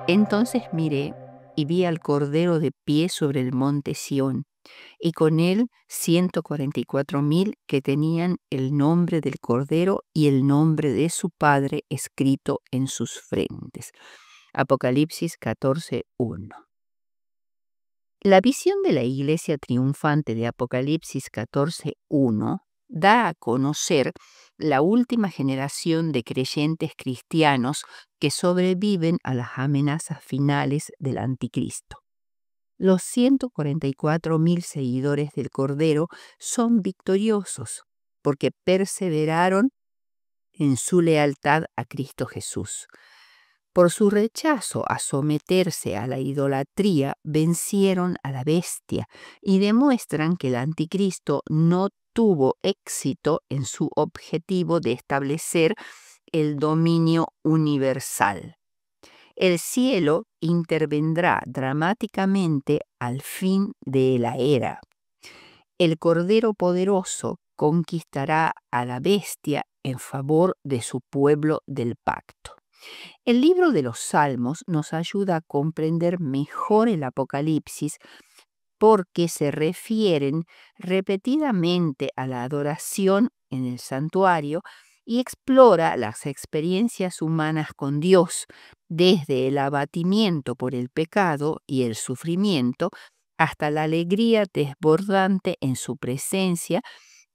Entonces miré y vi al Cordero de pie sobre el monte Sión, y con él 144,000 que tenían el nombre del Cordero y el nombre de su Padre escrito en sus frentes. Apocalipsis 14:1. La visión de la iglesia triunfante de Apocalipsis 14:1 da a conocer la última generación de creyentes cristianos que sobreviven a las amenazas finales del anticristo. Los 144,000 seguidores del Cordero son victoriosos porque perseveraron en su lealtad a Cristo Jesús. Por su rechazo a someterse a la idolatría, vencieron a la bestia y demuestran que el anticristo no tuvo éxito en su objetivo de establecer el dominio universal. El cielo intervendrá dramáticamente al fin de la era. El Cordero poderoso conquistará a la bestia en favor de su pueblo del pacto. El libro de los Salmos nos ayuda a comprender mejor el Apocalipsis porque se refieren repetidamente a la adoración en el santuario y explora las experiencias humanas con Dios, desde el abatimiento por el pecado y el sufrimiento hasta la alegría desbordante en su presencia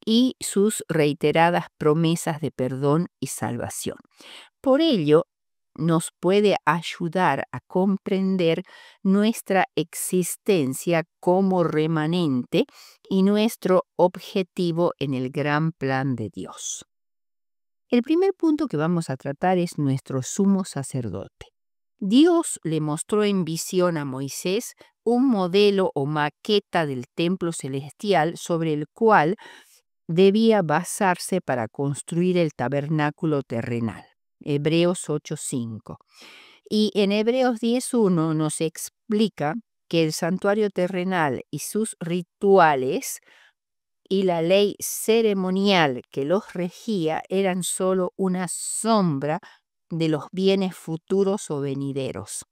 y sus reiteradas promesas de perdón y salvación. Por ello, nos puede ayudar a comprender nuestra existencia como remanente y nuestro objetivo en el gran plan de Dios. El primer punto que vamos a tratar es nuestro sumo sacerdote. Dios le mostró en visión a Moisés un modelo o maqueta del templo celestial sobre el cual debía basarse para construir el tabernáculo terrenal. Hebreos 8:5. Y en Hebreos 10:1 nos explica que el santuario terrenal y sus rituales y la ley ceremonial que los regía eran solo una sombra de los bienes futuros o venideros.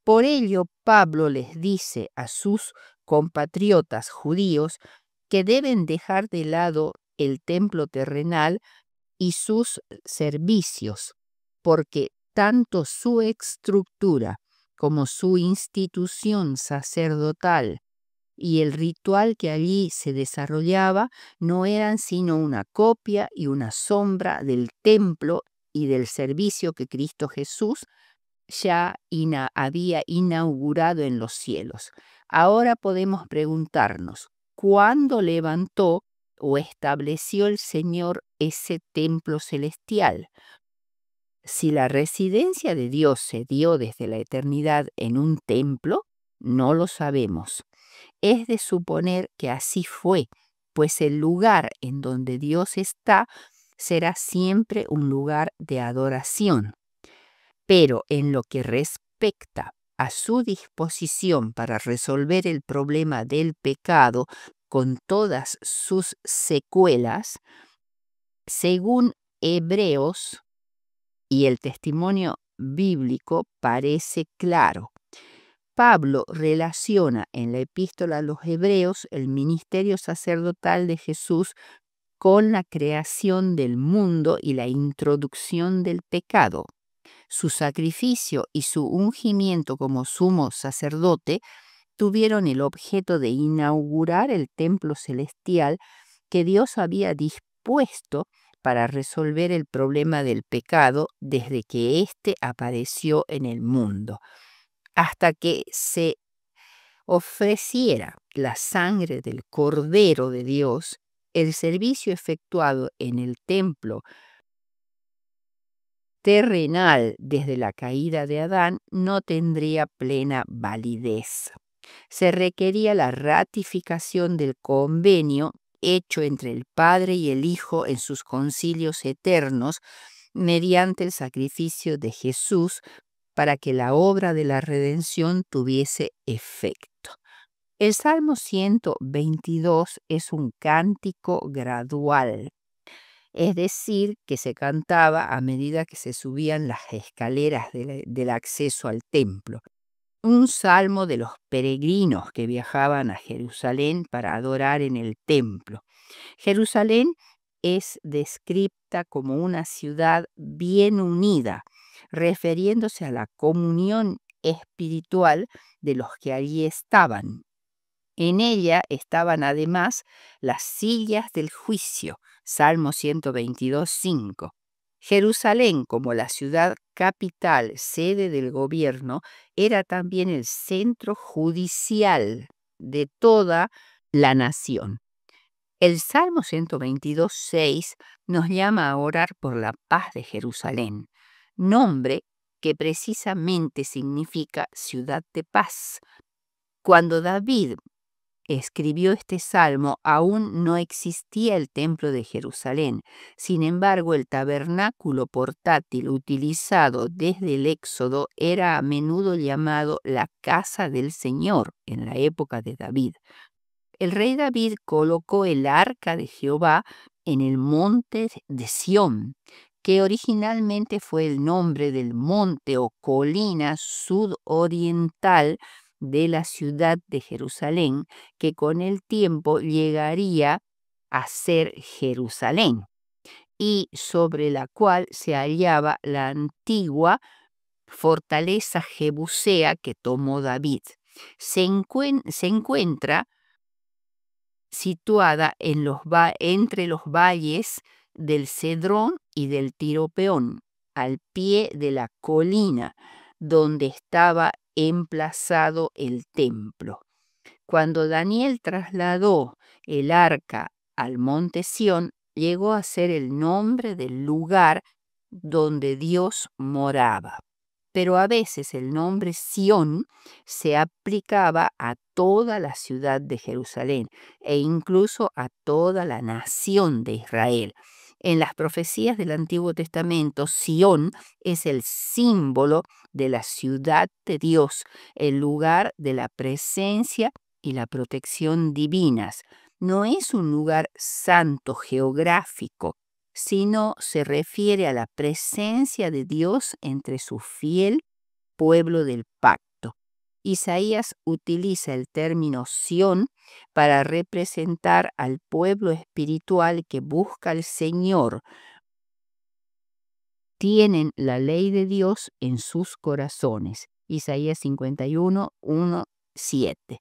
Por ello, Pablo les dice a sus compatriotas judíos que deben dejar de lado el templo terrenal y sus servicios, porque tanto su estructura como su institución sacerdotal y el ritual que allí se desarrollaba no eran sino una copia y una sombra del templo y del servicio que Cristo Jesús ya había inaugurado en los cielos. Ahora podemos preguntarnos, ¿cuándo levantó o estableció el Señor ese templo celestial? Si la residencia de Dios se dio desde la eternidad en un templo, no lo sabemos. Es de suponer que así fue, pues el lugar en donde Dios está será siempre un lugar de adoración. Pero en lo que respecta a su disposición para resolver el problema del pecado con todas sus secuelas, según Hebreos y el testimonio bíblico parece claro. Pablo relaciona en la epístola a los Hebreos el ministerio sacerdotal de Jesús con la creación del mundo y la introducción del pecado. Su sacrificio y su ungimiento como sumo sacerdote tuvieron el objeto de inaugurar el templo celestial que Dios había dispuesto para resolver el problema del pecado desde que éste apareció en el mundo. Hasta que se ofreciera la sangre del Cordero de Dios, el servicio efectuado en el templo terrenal desde la caída de Adán no tendría plena validez. Se requería la ratificación del convenio hecho entre el Padre y el Hijo en sus concilios eternos mediante el sacrificio de Jesús para que la obra de la redención tuviese efecto. El Salmo 122 es un cántico gradual. es decir, que se cantaba a medida que se subían las escaleras del acceso al templo. Un salmo de los peregrinos que viajaban a Jerusalén para adorar en el templo. Jerusalén es descrita como una ciudad bien unida, refiriéndose a la comunión espiritual de los que allí estaban. En ella estaban además las sillas del juicio, Salmo 122:5. Jerusalén, como la ciudad capital, sede del gobierno, era también el centro judicial de toda la nación. El Salmo 122:6 nos llama a orar por la paz de Jerusalén, nombre que precisamente significa ciudad de paz. Cuando David escribió este salmo, aún no existía el templo de Jerusalén. Sin embargo, el tabernáculo portátil utilizado desde el Éxodo era a menudo llamado la casa del Señor en la época de David. El rey David colocó el arca de Jehová en el monte de Sión, que originalmente fue el nombre del monte o colina sudoriental de la ciudad de Jerusalén, que con el tiempo llegaría a ser Jerusalén, y sobre la cual se hallaba la antigua fortaleza jebusea que tomó David. Se encuentra situada entre los valles del Cedrón y del Tiropeón, al pie de la colina donde estaba emplazado el templo. Cuando Daniel trasladó el arca al monte Sión, llegó a ser el nombre del lugar donde Dios moraba. Pero a veces el nombre Sión se aplicaba a toda la ciudad de Jerusalén e incluso a toda la nación de Israel. En las profecías del Antiguo Testamento, Sión es el símbolo de la ciudad de Dios, el lugar de la presencia y la protección divinas. No es un lugar santo geográfico, sino se refiere a la presencia de Dios entre su fiel pueblo del pacto. Isaías utiliza el término Sión para representar al pueblo espiritual que busca al Señor. Tienen la ley de Dios en sus corazones. Isaías 51:1-7.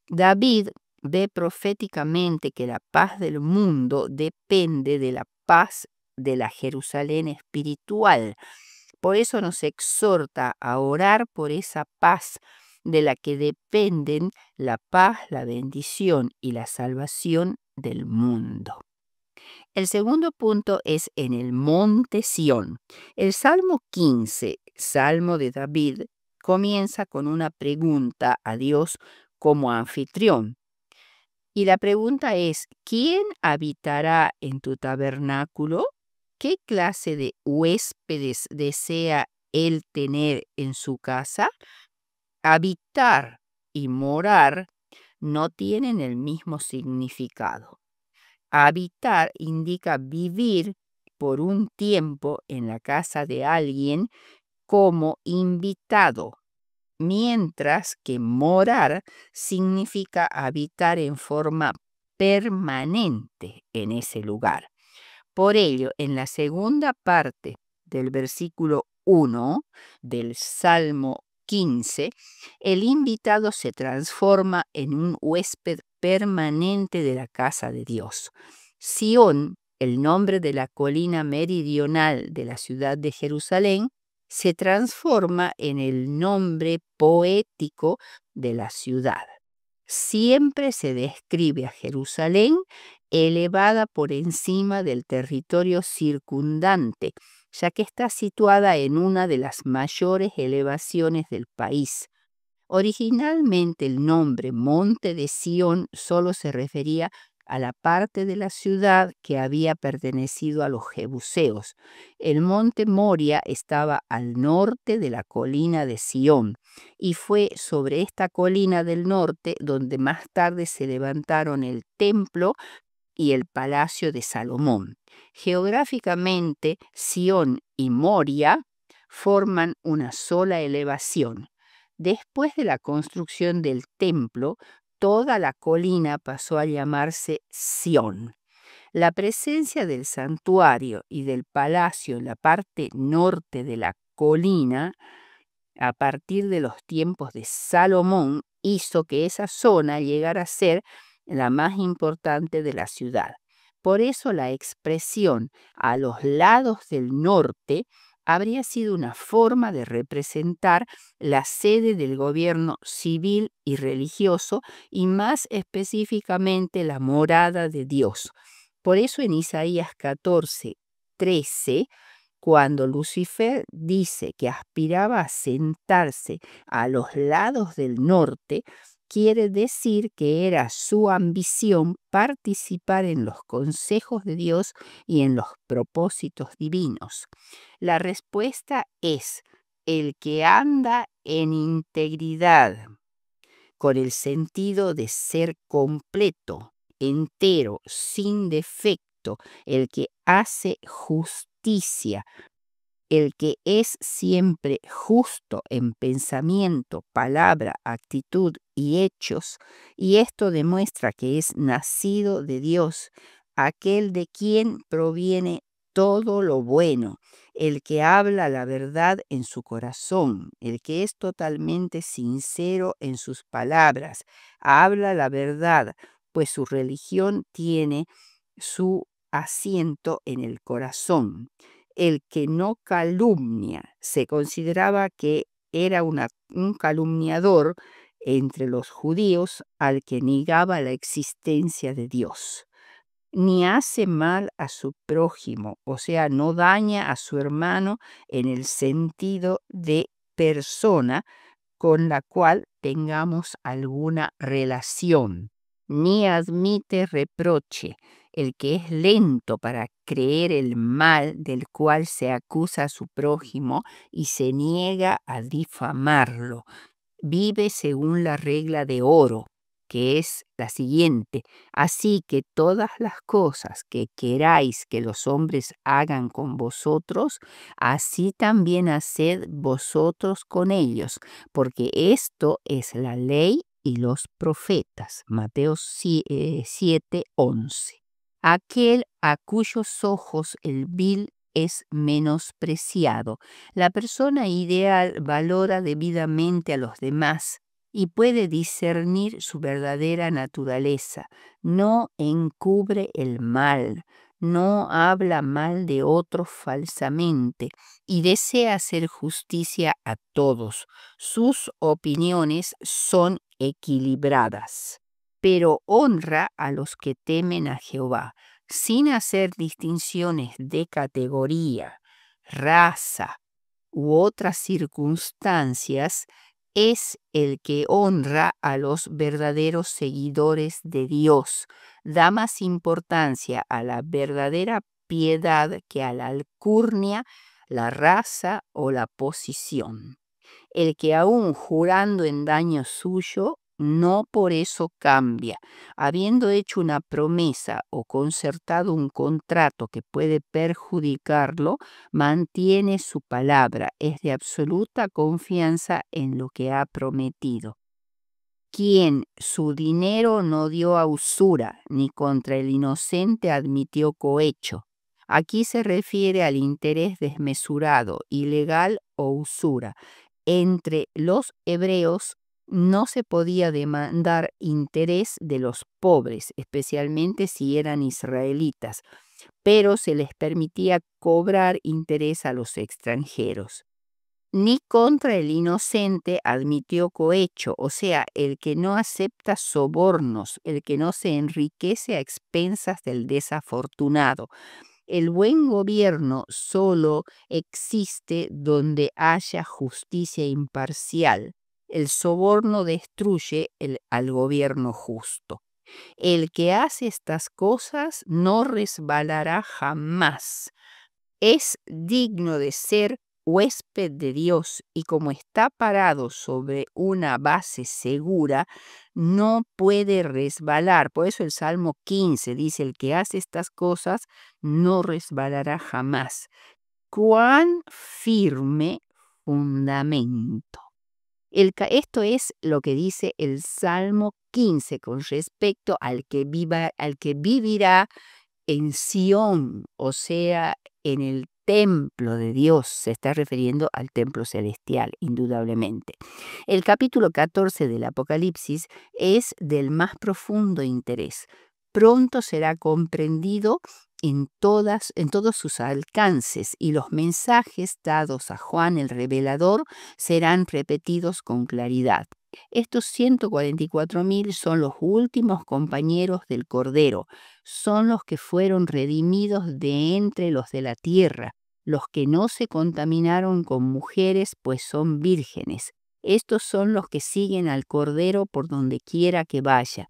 David ve proféticamente que la paz del mundo depende de la paz de la Jerusalén espiritual. Por eso nos exhorta a orar por esa paz de la que dependen la paz, la bendición y la salvación del mundo. El segundo punto es en el monte Sión. El Salmo 15, Salmo de David, comienza con una pregunta a Dios como anfitrión. Y la pregunta es, ¿quién habitará en tu tabernáculo? ¿Qué clase de huéspedes desea él tener en su casa? Habitar y morar no tienen el mismo significado. Habitar indica vivir por un tiempo en la casa de alguien como invitado, mientras que morar significa habitar en forma permanente en ese lugar. Por ello, en la segunda parte del versículo 1 del Salmo 15, el invitado se transforma en un huésped permanente de la casa de Dios. Sión, el nombre de la colina meridional de la ciudad de Jerusalén, se transforma en el nombre poético de la ciudad. Siempre se describe a Jerusalén elevada por encima del territorio circundante, ya que está situada en una de las mayores elevaciones del país. Originalmente el nombre Monte de Sión solo se refería a la parte de la ciudad que había pertenecido a los jebuseos. El monte Moria estaba al norte de la colina de Sión, y fue sobre esta colina del norte donde más tarde se levantaron el templo y el palacio de Salomón. Geográficamente, Sión y Moria forman una sola elevación. Después de la construcción del templo, toda la colina pasó a llamarse Sión. La presencia del santuario y del palacio en la parte norte de la colina, a partir de los tiempos de Salomón, hizo que esa zona llegara a ser la más importante de la ciudad. Por eso la expresión a los lados del norte habría sido una forma de representar la sede del gobierno civil y religioso y más específicamente la morada de Dios. Por eso en Isaías 14:13, cuando Lucifer dice que aspiraba a sentarse a los lados del norte, quiere decir que era su ambición participar en los consejos de Dios y en los propósitos divinos. La respuesta es: el que anda en integridad, con el sentido de ser completo, entero, sin defecto, el que hace justicia, el que es siempre justo en pensamiento, palabra, actitud y hechos, y esto demuestra que es nacido de Dios, aquel de quien proviene todo lo bueno, el que habla la verdad en su corazón, el que es totalmente sincero en sus palabras, habla la verdad, pues su religión tiene su asiento en el corazón. El que no calumnia, se consideraba que era un calumniador entre los judíos al que negaba la existencia de Dios. Ni hace mal a su prójimo, o sea, no daña a su hermano en el sentido de persona con la cual tengamos alguna relación, ni admite reproche. El que es lento para creer el mal del cual se acusa a su prójimo y se niega a difamarlo, vive según la regla de oro, que es la siguiente: así que todas las cosas que queráis que los hombres hagan con vosotros, así también haced vosotros con ellos, porque esto es la ley y los profetas. Mateo 7:11. Aquel a cuyos ojos el vil es menospreciado. La persona ideal valora debidamente a los demás y puede discernir su verdadera naturaleza. No encubre el mal, no habla mal de otros falsamente y desea hacer justicia a todos. Sus opiniones son equilibradas, pero honra a los que temen a Jehová, sin hacer distinciones de categoría, raza u otras circunstancias. Es el que honra a los verdaderos seguidores de Dios. Da más importancia a la verdadera piedad que a la alcurnia, la raza o la posición. El que aún jurando en daño suyo, no por eso cambia. Habiendo hecho una promesa o concertado un contrato que puede perjudicarlo, mantiene su palabra, es de absoluta confianza en lo que ha prometido. Quien su dinero no dio a usura, ni contra el inocente admitió cohecho. Aquí se refiere al interés desmesurado, ilegal o usura. Entre los hebreos no se podía demandar interés de los pobres, especialmente si eran israelitas, pero se les permitía cobrar interés a los extranjeros. Ni contra el inocente admitió cohecho, o sea, el que no acepta sobornos, el que no se enriquece a expensas del desafortunado. El buen gobierno solo existe donde haya justicia imparcial. El soborno destruye al gobierno justo. El que hace estas cosas no resbalará jamás. Es digno de ser huésped de Dios y como está parado sobre una base segura, no puede resbalar. Por eso el Salmo 15 dice, el que hace estas cosas no resbalará jamás. ¡Cuán firme fundamento! Esto es lo que dice el Salmo 15 con respecto al que vivirá en Sión, o sea, en el templo de Dios. Se está refiriendo al templo celestial, indudablemente. El capítulo 14 del Apocalipsis es del más profundo interés. Pronto será comprendido en todos sus alcances, y los mensajes dados a Juan el Revelador serán repetidos con claridad. Estos 144.000 son los últimos compañeros del Cordero, son los que fueron redimidos de entre los de la tierra, los que no se contaminaron con mujeres, pues son vírgenes. Estos son los que siguen al Cordero por donde quiera que vaya.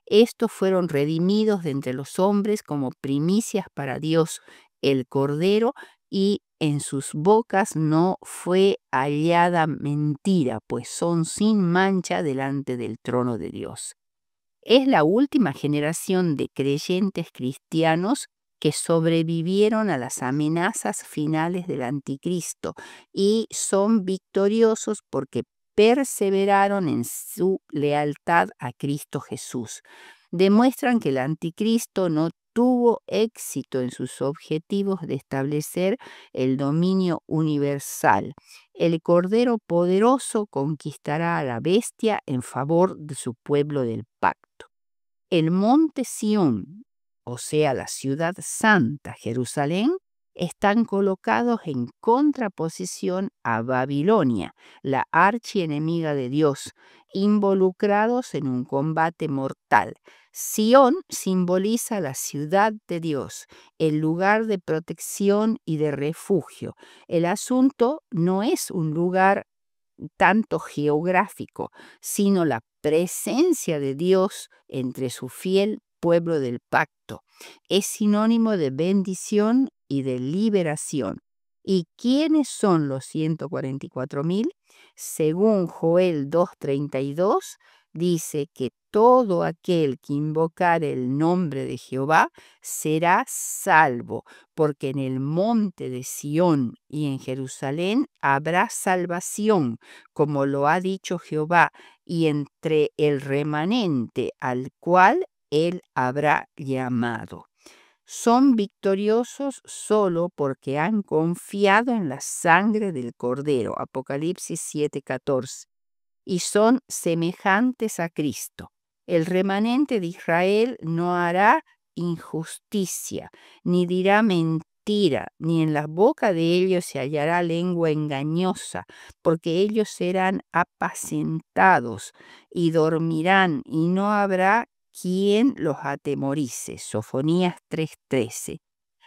Estos fueron redimidos de entre los hombres como primicias para Dios, el Cordero, y en sus bocas no fue hallada mentira, pues son sin mancha delante del trono de Dios. Es la última generación de creyentes cristianos que sobrevivieron a las amenazas finales del anticristo y son victoriosos porque perseveraron en su lealtad a Cristo Jesús. Demuestran que el anticristo no tuvo éxito en sus objetivos de establecer el dominio universal. El Cordero poderoso conquistará a la bestia en favor de su pueblo del pacto. El monte Sión, o sea, la ciudad santa, Jerusalén, están colocados en contraposición a Babilonia, la archienemiga de Dios, involucrados en un combate mortal. Sión simboliza la ciudad de Dios, el lugar de protección y de refugio. El asunto no es un lugar tanto geográfico, sino la presencia de Dios entre su fiel pueblo del pacto. Es sinónimo de bendición y de liberación. ¿Y quiénes son los 144.000? Según Joel 2:32, dice que todo aquel que invocare el nombre de Jehová será salvo, porque en el monte de Sión y en Jerusalén habrá salvación, como lo ha dicho Jehová, y entre el remanente al cual él habrá llamado. Son victoriosos solo porque han confiado en la sangre del Cordero, Apocalipsis 7:14, y son semejantes a Cristo. El remanente de Israel no hará injusticia, ni dirá mentira, ni en la boca de ellos se hallará lengua engañosa, porque ellos serán apacentados y dormirán, y no habrá quien los atemorice. Sofonías 3:13.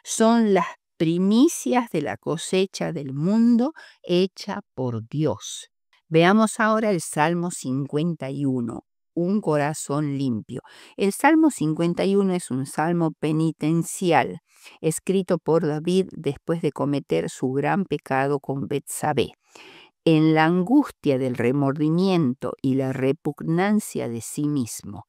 Son las primicias de la cosecha del mundo hecha por Dios. Veamos ahora el Salmo 51, un corazón limpio. El Salmo 51 es un salmo penitencial, escrito por David después de cometer su gran pecado con Betsabé. En la angustia del remordimiento y la repugnancia de sí mismo,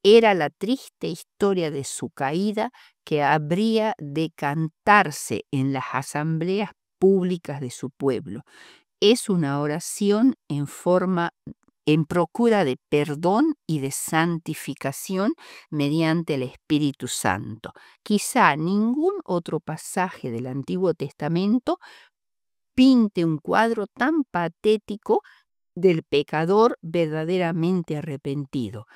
era la triste historia de su caída que habría de cantarse en las asambleas públicas de su pueblo. Es una oración en procura de perdón y de santificación mediante el Espíritu Santo. Quizá ningún otro pasaje del Antiguo Testamento pinte un cuadro tan patético del pecador verdaderamente arrepentido.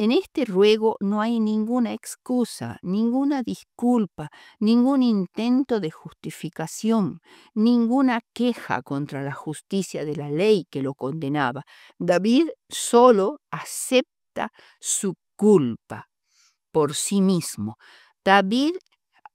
En este ruego no hay ninguna excusa, ninguna disculpa, ningún intento de justificación, ninguna queja contra la justicia de la ley que lo condenaba. David solo acepta su culpa por sí mismo. David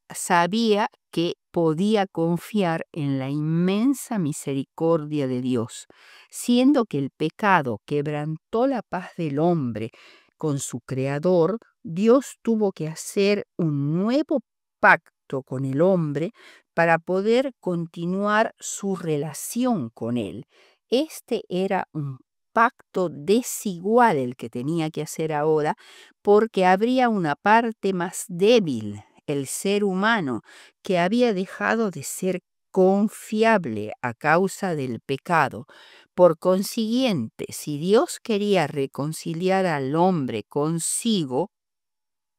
sabía que podía confiar en la inmensa misericordia de Dios, siendo que el pecado quebrantó la paz del hombre con su Creador. Dios tuvo que hacer un nuevo pacto pacto con el hombre para poder continuar su relación con él. Este era un pacto desigual el que tenía que hacer ahora, porque habría una parte más débil, el ser humano, que había dejado de ser confiable a causa del pecado. Por consiguiente, si Dios quería reconciliar al hombre consigo,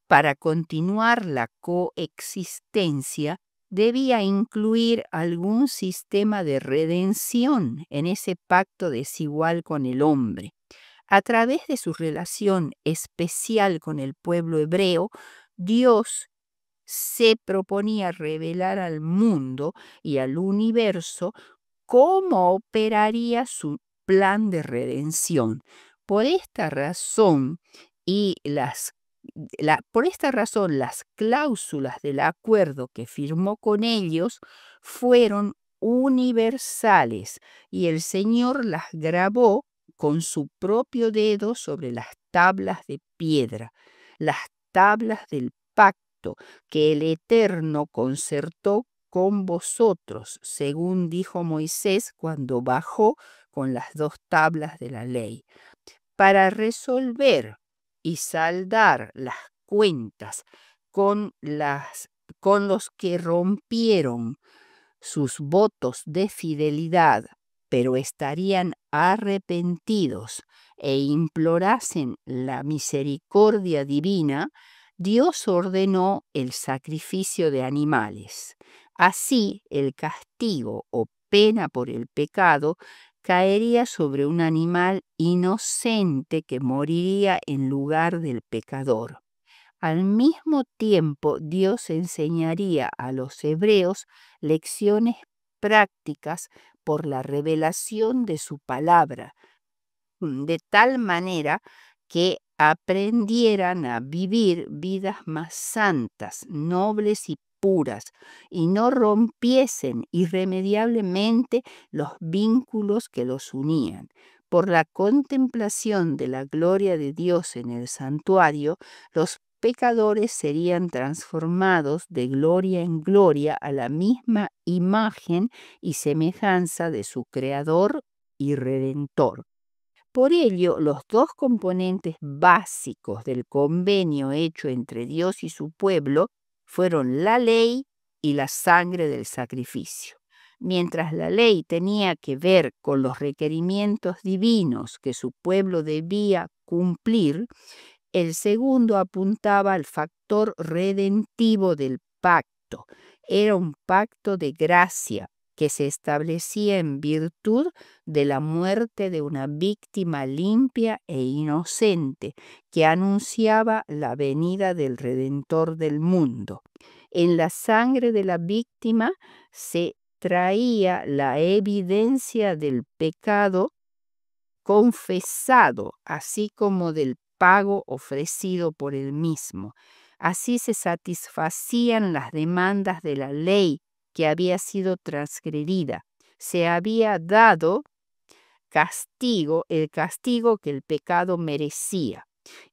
para continuar la coexistencia, debía incluir algún sistema de redención en ese pacto desigual con el hombre. A través de su relación especial con el pueblo hebreo, Dios se proponía revelar al mundo y al universo cómo operaría su plan de redención. Por esta razón, y por esta razón, las cláusulas del acuerdo que firmó con ellos fueron universales y el Señor las grabó con su propio dedo sobre las tablas de piedra, las tablas del pacto que el Eterno concertó con vosotros, según dijo Moisés cuando bajó con las 2 tablas de la ley, para resolver y saldar las cuentas con los que rompieron sus votos de fidelidad, pero estarían arrepentidos e implorasen la misericordia divina. Dios ordenó el sacrificio de animales. Así, el castigo o pena por el pecado caería sobre un animal inocente que moriría en lugar del pecador. Al mismo tiempo, Dios enseñaría a los hebreos lecciones prácticas por la revelación de su palabra, de tal manera que aprendieran a vivir vidas más santas, nobles y puras, y no rompiesen irremediablemente los vínculos que los unían. Por la contemplación de la gloria de Dios en el santuario, los pecadores serían transformados de gloria en gloria a la misma imagen y semejanza de su Creador y Redentor. Por ello, los 2 componentes básicos del convenio hecho entre Dios y su pueblo fueron la ley y la sangre del sacrificio. Mientras la ley tenía que ver con los requerimientos divinos que su pueblo debía cumplir, el segundo apuntaba al factor redentivo del pacto. Era un pacto de gracia que se establecía en virtud de la muerte de una víctima limpia e inocente que anunciaba la venida del Redentor del mundo. En la sangre de la víctima se traía la evidencia del pecado confesado, así como del pago ofrecido por él mismo. Así se satisfacían las demandas de la ley que había sido transgredida. Se había dado castigo, el castigo que el pecado merecía.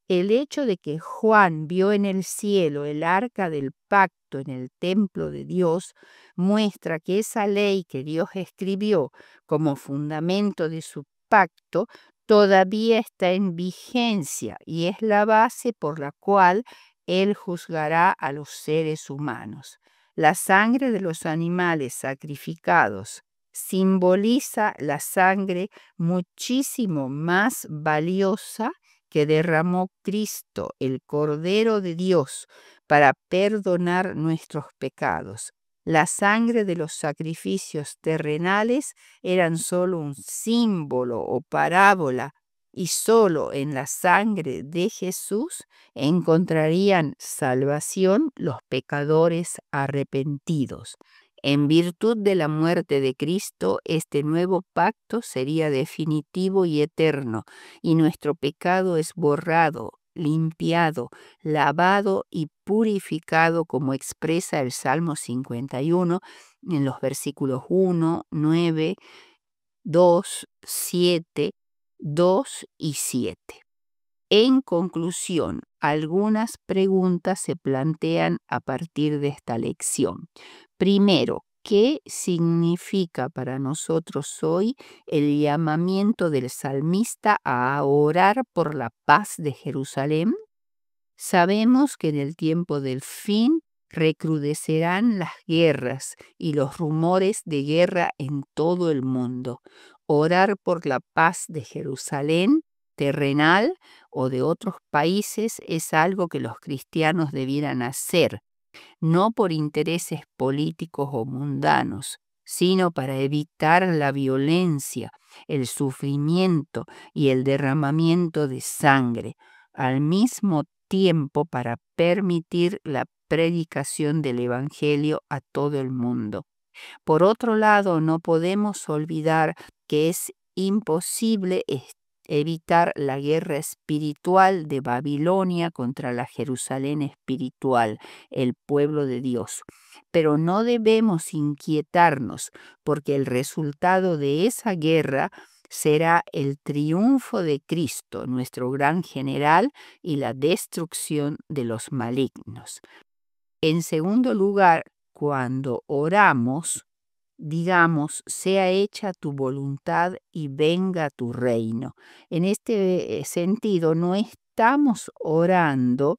El hecho de que Juan vio en el cielo el arca del pacto en el templo de Dios muestra que esa ley que Dios escribió como fundamento de su pacto todavía está en vigencia y es la base por la cual Él juzgará a los seres humanos. La sangre de los animales sacrificados simboliza la sangre muchísimo más valiosa que derramó Cristo, el Cordero de Dios, para perdonar nuestros pecados. La sangre de los sacrificios terrenales eran solo un símbolo o parábola, y solo en la sangre de Jesús encontrarían salvación los pecadores arrepentidos. En virtud de la muerte de Cristo, este nuevo pacto sería definitivo y eterno, y nuestro pecado es borrado, limpiado, lavado y purificado, como expresa el Salmo 51 en los versículos 1, 9, 2, 7, 2 y 7. En conclusión, algunas preguntas se plantean a partir de esta lección. Primero, ¿qué significa para nosotros hoy el llamamiento del salmista a orar por la paz de Jerusalén? Sabemos que en el tiempo del fin recrudecerán las guerras y los rumores de guerra en todo el mundo. Orar por la paz de Jerusalén terrenal o de otros países es algo que los cristianos debieran hacer, no por intereses políticos o mundanos, sino para evitar la violencia, el sufrimiento y el derramamiento de sangre, al mismo tiempo para permitir la predicación del Evangelio a todo el mundo. Por otro lado, no podemos olvidar que es imposible evitar la guerra espiritual de Babilonia contra la Jerusalén espiritual, el pueblo de Dios. Pero no debemos inquietarnos, porque el resultado de esa guerra será el triunfo de Cristo, nuestro gran general, y la destrucción de los malignos. En segundo lugar, cuando oramos, digamos, sea hecha tu voluntad y venga tu reino. En este sentido, no estamos orando,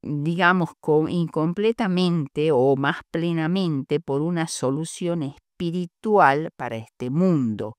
digamos, incompletamente o más plenamente por una solución espiritual para este mundo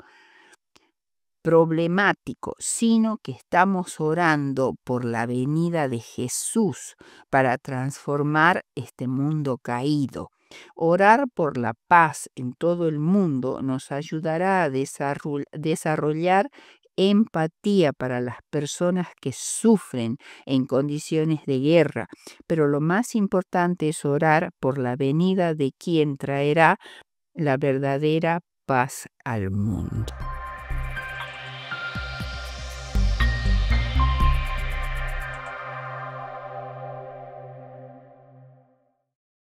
problemático, sino que estamos orando por la venida de Jesús para transformar este mundo caído. Orar por la paz en todo el mundo nos ayudará a desarrollar empatía para las personas que sufren en condiciones de guerra, pero lo más importante es orar por la venida de quien traerá la verdadera paz al mundo.